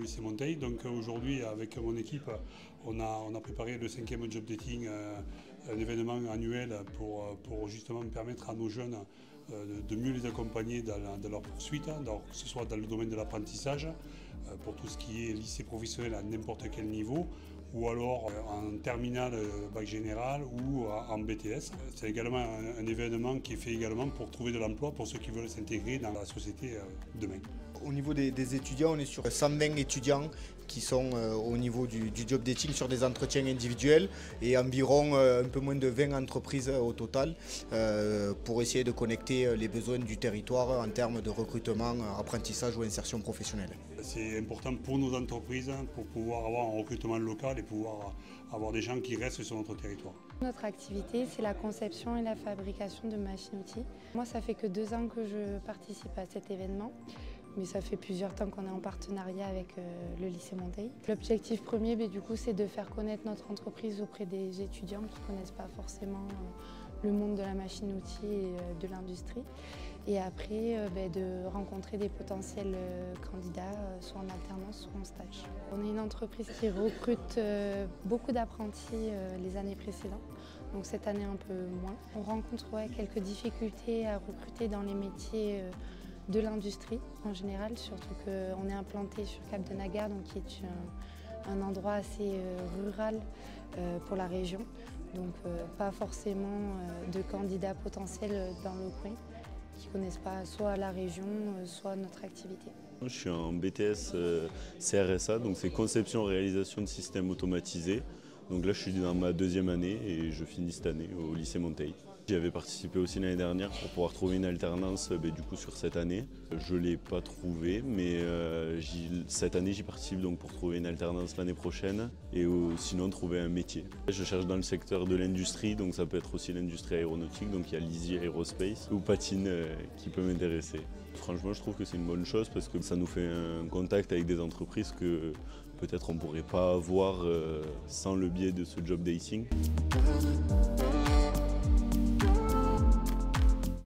lycée Monteil. Donc aujourd'hui, avec mon équipe, on a préparé le 5e Job Dating, un événement annuel pour justement permettre à nos jeunes de mieux les accompagner dans leur poursuite, donc, que ce soit dans le domaine de l'apprentissage, pour tout ce qui est lycée professionnel à n'importe quel niveau, ou alors en terminale bac général ou en BTS. C'est également un événement qui est fait également pour trouver de l'emploi pour ceux qui veulent s'intégrer dans la société demain. Au niveau des étudiants, on est sur 120 étudiants qui sont au niveau du job dating sur des entretiens individuels et environ un peu moins de 20 entreprises au total pour essayer de connecter les besoins du territoire en termes de recrutement, apprentissage ou insertion professionnelle. C'est important pour nos entreprises pour pouvoir avoir un recrutement local et pouvoir avoir des gens qui restent sur notre territoire. Notre activité, c'est la conception et la fabrication de machines-outils. Moi, ça fait que 2 ans que je participe à cet événement, mais ça fait plusieurs temps qu'on est en partenariat avec le lycée Monteil. L'objectif premier, du coup, c'est de faire connaître notre entreprise auprès des étudiants qui ne connaissent pas forcément le monde de la machine-outils et de l'industrie. Et après, de rencontrer des potentiels candidats, soit en alternance, soit en stage. On est une entreprise qui recrute beaucoup d'apprentis les années précédentes, donc cette année un peu moins. On rencontre quelques difficultés à recruter dans les métiers de l'industrie en général, surtout qu'on est implanté sur Cap de Naga, donc qui est un endroit assez rural pour la région. Donc pas forcément de candidats potentiels dans le coin qui ne connaissent pas soit la région, soit notre activité. Je suis en BTS CRSA, donc c'est conception-réalisation de systèmes automatisés. Donc là je suis dans ma 2e année et je finis cette année au lycée Monteil. J'y avais participé aussi l'année dernière pour pouvoir trouver une alternance du coup sur cette année. Je ne l'ai pas trouvée, mais cette année j'y participe donc pour trouver une alternance l'année prochaine et sinon trouver un métier. Je cherche dans le secteur de l'industrie, donc ça peut être aussi l'industrie aéronautique, donc il y a l'Easy Aerospace ou Patine qui peut m'intéresser. Franchement je trouve que c'est une bonne chose parce que ça nous fait un contact avec des entreprises que peut-être on ne pourrait pas avoir sans le biais de ce job dating.